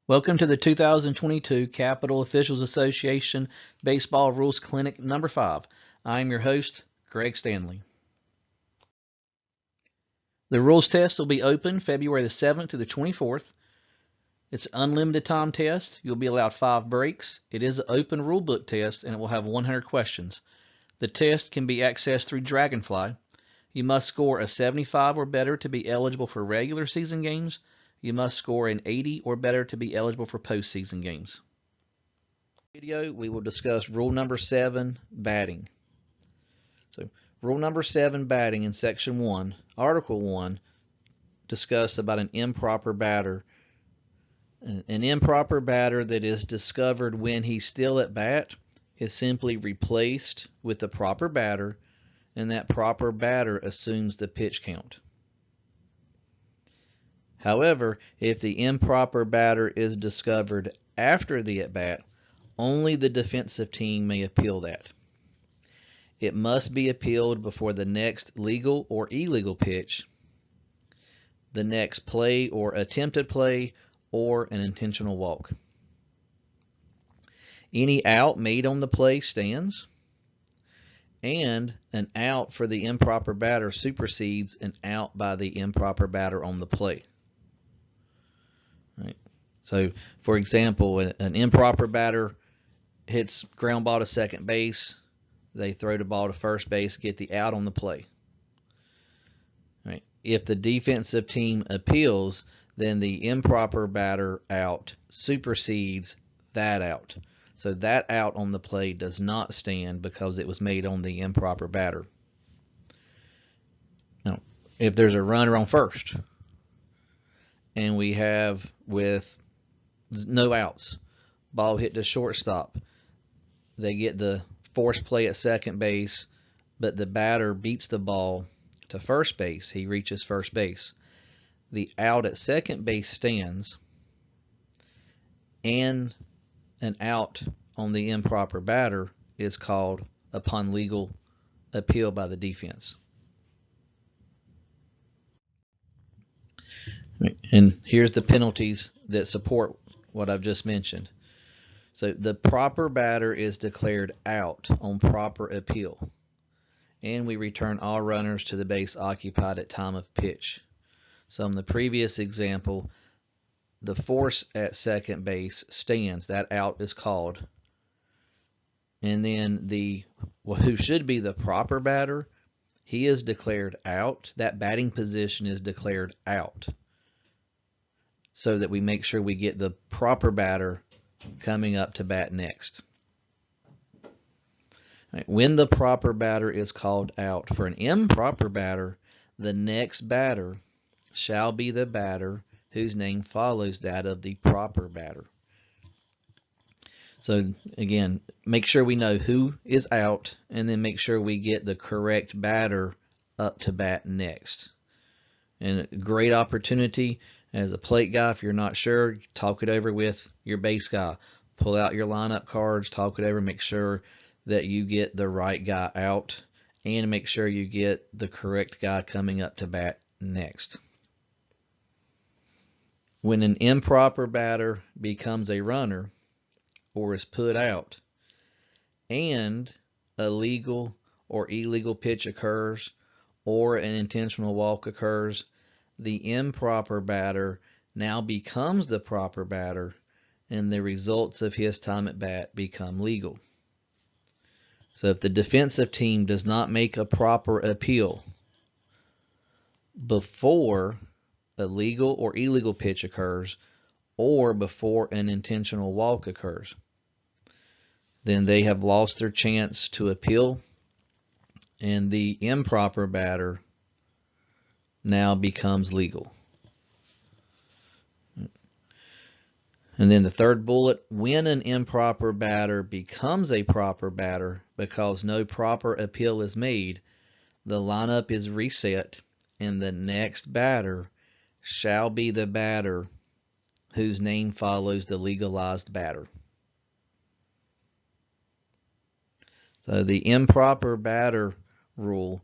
Welcome to the 2022 Capitol Officials Association Baseball Rules Clinic number 5. I am your host, Greg Stanley. The rules test will be open February the 7th through the 24th. It's an unlimited time test. You'll be allowed 5 breaks. It is an open rulebook test and it will have 100 questions. The test can be accessed through Dragonfly. You must score a 75 or better to be eligible for regular season games. You must score an 80 or better to be eligible for postseason games. In this video, we will discuss rule number 7, batting. So, rule number 7, batting in section 1, article 1, discuss about an improper batter. An improper batter that is discovered when he's still at bat is simply replaced with the proper batter, and that proper batter assumes the pitch count. However, if the improper batter is discovered after the at-bat, only the defensive team may appeal that. It must be appealed before the next legal or illegal pitch, the next play or attempted play, or an intentional walk. Any out made on the play stands, and an out for the improper batter supersedes an out by the improper batter on the play. Right. So, for example, an improper batter hits ground ball to second base. They throw the ball to first base, get the out on the play. Right. If the defensive team appeals, then the improper batter out supersedes that out. So that out on the play does not stand because it was made on the improper batter. Now, if there's a runner on first, and we have with no outs, ball hit to shortstop, they get the forced play at second base, but the batter beats the ball to first base. He reaches first base. The out at second base stands, and an out on the improper batter is called upon legal appeal by the defense. And here's the penalties that support what I've just mentioned. So the proper batter is declared out on proper appeal, and we return all runners to the base occupied at time of pitch. So in the previous example, the force at second base stands. That out is called. And then who should be the proper batter, he is declared out. That batting position is declared out, so that we make sure we get the proper batter coming up to bat next. Right. When the proper batter is called out for an improper batter, the next batter shall be the batter whose name follows that of the proper batter. So again, make sure we know who is out, and then make sure we get the correct batter up to bat next. And a great opportunity as a plate guy, if you're not sure, talk it over with your base guy. Pull out your lineup cards, talk it over, make sure that you get the right guy out, and make sure you get the correct guy coming up to bat next. When an improper batter becomes a runner or is put out, and a legal or illegal pitch occurs, or an intentional walk occurs, the improper batter now becomes the proper batter, and the results of his time at bat become legal. So if the defensive team does not make a proper appeal before a legal or illegal pitch occurs, or before an intentional walk occurs, then they have lost their chance to appeal, and the improper batter now becomes legal. And then the third bullet, when an improper batter becomes a proper batter because no proper appeal is made, the lineup is reset, and the next batter shall be the batter whose name follows the legalized batter. So the improper batter rule,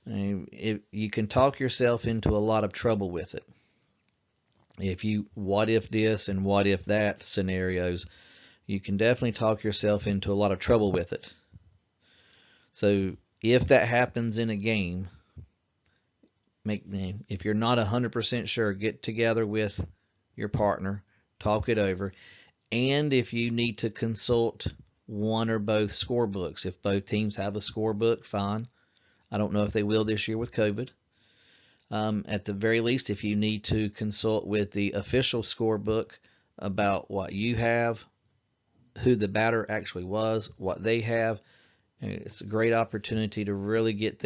you can talk yourself into a lot of trouble with it. If you what if this and what if that scenarios, you can definitely talk yourself into a lot of trouble with it. So if that happens in a game, if you're not 100% sure, get together with your partner, talk it over, and if you need to consult one or both scorebooks, if both teams have a scorebook, fine. I don't know if they will this year with COVID. At the very least, if you need to consult with the official scorebook about what you have, who the batter actually was, what they have, it's a great opportunity to really get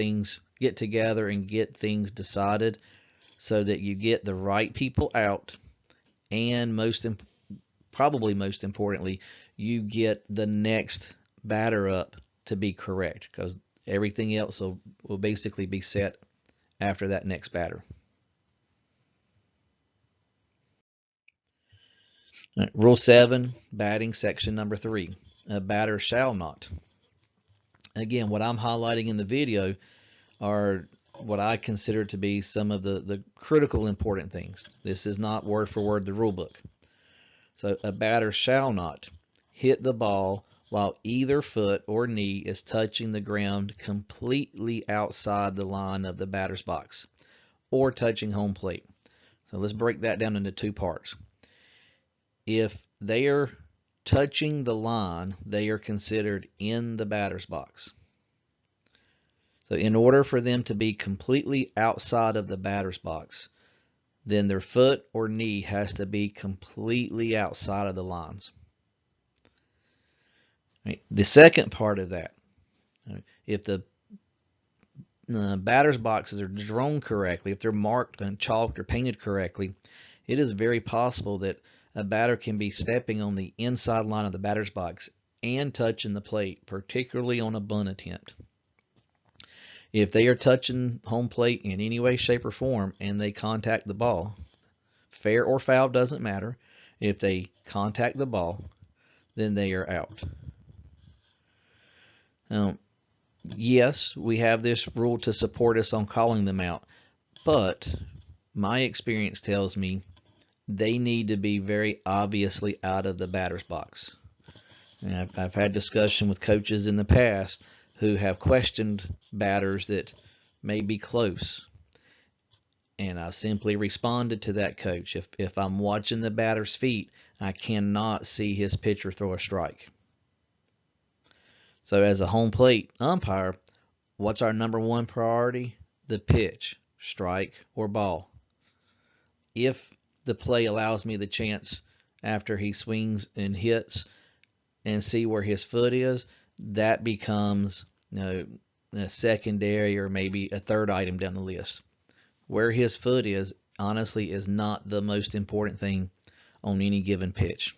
together and get things decided so that you get the right people out, and probably most importantly, you get the next batter up to be correct, because everything else will basically be set after that next batter. Right, Rule 7, batting, section number 3. A batter shall not. Again, what I'm highlighting in the video are what I consider to be some of the critical important things. This is not word for word the rule book. So a batter shall not hit the ball while either foot or knee is touching the ground completely outside the line of the batter's box or touching home plate. So let's break that down into two parts. If they are touching the line, they are considered in the batter's box. So in order for them to be completely outside of the batter's box, then their foot or knee has to be completely outside of the lines. Right. The second part of that, if the batter's boxes are drawn correctly, if they're marked and chalked or painted correctly, it is very possible that a batter can be stepping on the inside line of the batter's box and touching the plate, particularly on a bunt attempt. If they are touching home plate in any way, shape, or form and they contact the ball, fair or foul doesn't matter. If they contact the ball, then they are out. Now, yes, we have this rule to support us on calling them out, but my experience tells me they need to be very obviously out of the batter's box. And I've had discussion with coaches in the past who have questioned batters that may be close. And I simply responded to that coach. If I'm watching the batter's feet, I cannot see his pitcher throw a strike. So as a home plate umpire, what's our number one priority? The pitch, strike, or ball. If the play allows me the chance after he swings and hits and see where his foot is, that becomes a secondary or maybe a third item down the list. Where his foot is, honestly, is not the most important thing on any given pitch.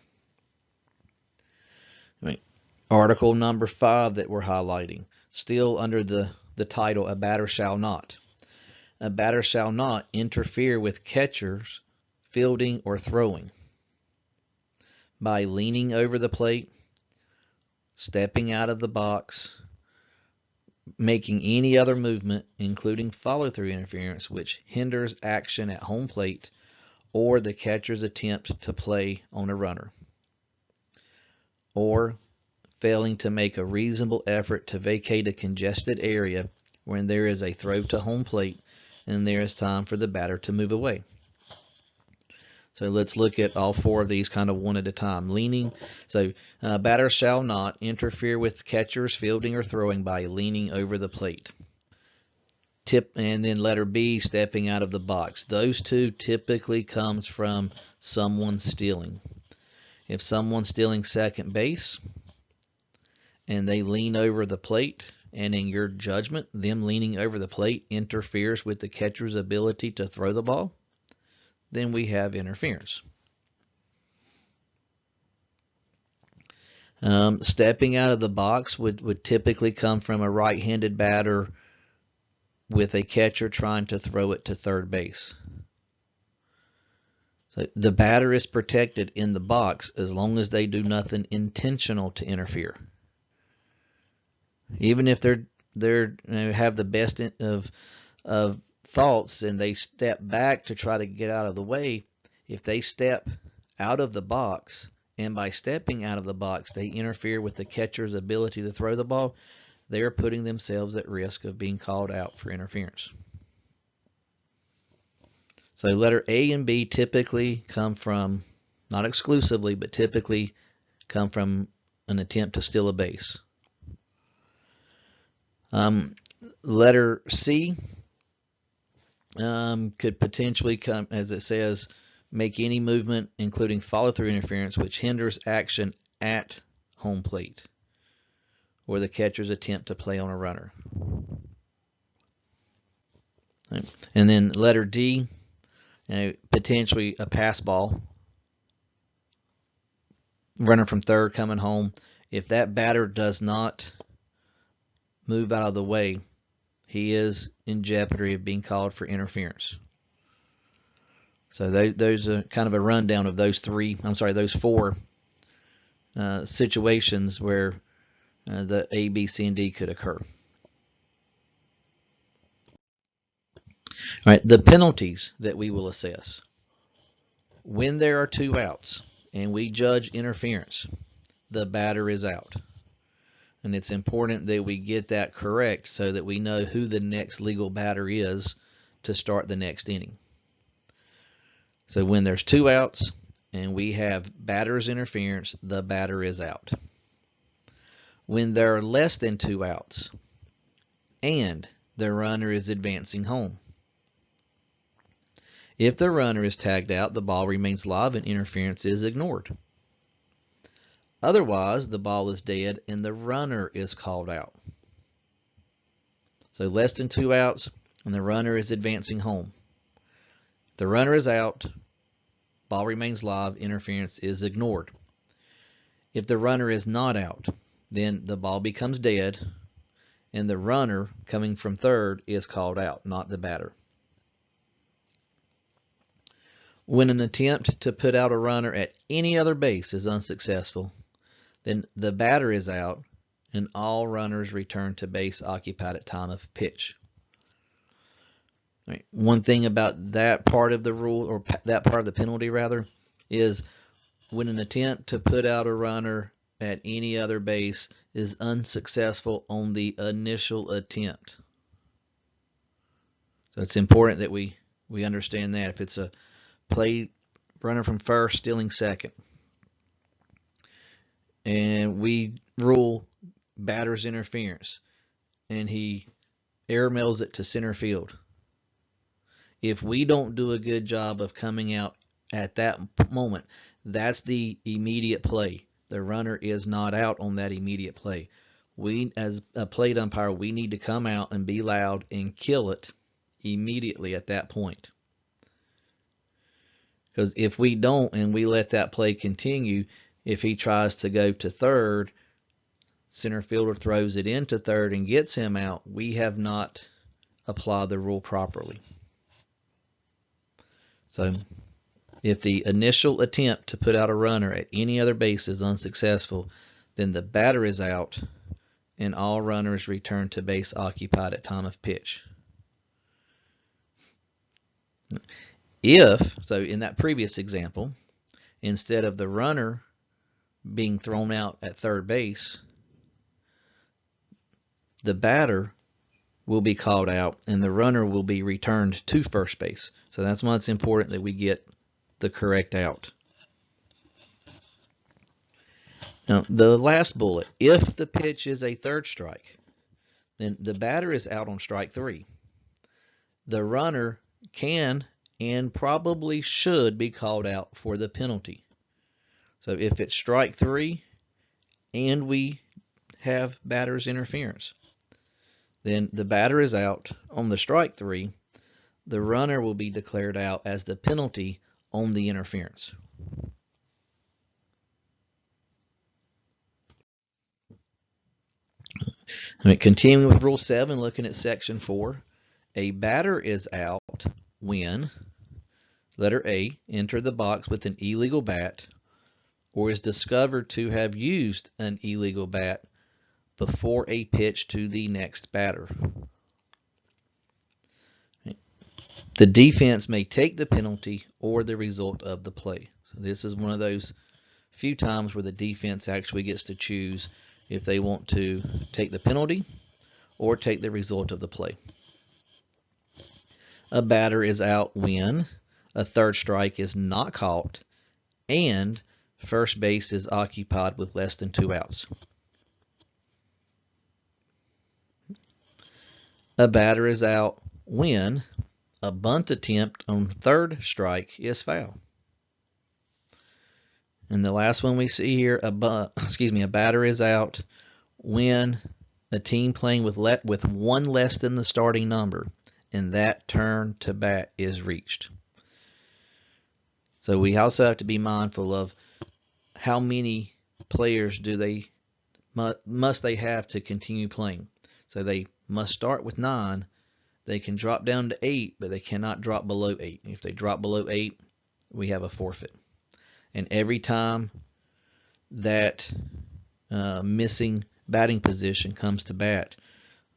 Article number 5 that we're highlighting, still under the title, a batter shall not. A batter shall not interfere with catchers fielding or throwing by leaning over the plate, stepping out of the box, making any other movement, including follow-through interference, which hinders action at home plate or the catcher's attempt to play on a runner, or failing to make a reasonable effort to vacate a congested area when there is a throw to home plate and there is time for the batter to move away. So let's look at all 4 of these kind of one at a time. Leaning. So batter shall not interfere with catchers fielding or throwing by leaning over the plate. And then letter B, stepping out of the box. Those two typically comes from someone stealing. If someone's stealing second base and they lean over the plate, and in your judgment, them leaning over the plate interferes with the catcher's ability to throw the ball, then we have interference. Stepping out of the box would typically come from a right-handed batter with a catcher trying to throw it to third base. So the batter is protected in the box as long as they do nothing intentional to interfere. Even if they're have the best of thoughts and they step back to try to get out of the way, If they step out of the box, and by stepping out of the box, they interfere with the catcher's ability to throw the ball, they are putting themselves at risk of being called out for interference. So letter A and B typically come from, not exclusively, but typically come from an attempt to steal a base. Letter C could potentially come, as it says, make any movement, including follow-through interference, which hinders action at home plate, or the catcher's attempt to play on a runner. And then letter D, potentially a pass ball, runner from third coming home. If that batter does not move out of the way, he is in jeopardy of being called for interference. So those are kind of a rundown of those four situations where the A, B, C, and D could occur. All right, the penalties that we will assess. When there are 2 outs and we judge interference, the batter is out. And it's important that we get that correct so that we know who the next legal batter is to start the next inning. So when there's 2 outs and we have batter's interference, the batter is out. When there are less than 2 outs and the runner is advancing home, if the runner is tagged out, the ball remains live and interference is ignored. Otherwise, the ball is dead and the runner is called out. So less than 2 outs and the runner is advancing home. If the runner is out, ball remains live, interference is ignored. If the runner is not out, then the ball becomes dead and the runner coming from third is called out, not the batter. When an attempt to put out a runner at any other base is unsuccessful, then the batter is out and all runners return to base occupied at time of pitch. Right. One thing about that part of the rule, or that part of the penalty rather, is when an attempt to put out a runner at any other base is unsuccessful on the initial attempt. So it's important that we understand that. If it's a play runner from first stealing second, and we rule batter's interference, and he airmails it to center field, if we don't do a good job of coming out at that moment, that's the immediate play. The runner is not out on that immediate play. We, as a plate umpire, we need to come out and be loud and kill it immediately at that point. Because if we don't and we let that play continue, if he tries to go to third, center fielder throws it into third and gets him out, we have not applied the rule properly. So if the initial attempt to put out a runner at any other base is unsuccessful, then the batter is out and all runners return to base occupied at time of pitch. If, so in that previous example, instead of the runner being thrown out at third base, the batter will be called out and the runner will be returned to first base. So that's why it's important that we get the correct out. Now, the last bullet, if the pitch is a third strike, then the batter is out on strike 3. The runner can and probably should be called out for the penalty. So if it's strike 3 and we have batter's interference, then the batter is out on the strike 3. The runner will be declared out as the penalty on the interference. Continuing with Rule 7, looking at Section 4, a batter is out when, letter A, enter the box with an illegal bat or is discovered to have used an illegal bat before a pitch to the next batter. The defense may take the penalty or the result of the play. So this is one of those few times where the defense actually gets to choose if they want to take the penalty or take the result of the play. A batter is out when a third strike is not caught and first base is occupied with less than 2 outs. A batter is out when a bunt attempt on third strike is foul. And the last one we see here, a batter is out when a team playing with one less than the starting number and that turn to bat is reached. So we also have to be mindful of how many players must they have to continue playing. So they must start with 9. They can drop down to 8, but they cannot drop below 8. If they drop below 8, we have a forfeit. And every time that missing batting position comes to bat,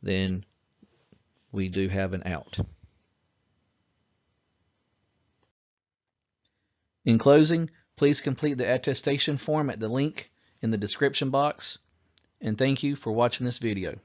then we do have an out. In closing, please complete the attestation form at the link in the description box, and thank you for watching this video.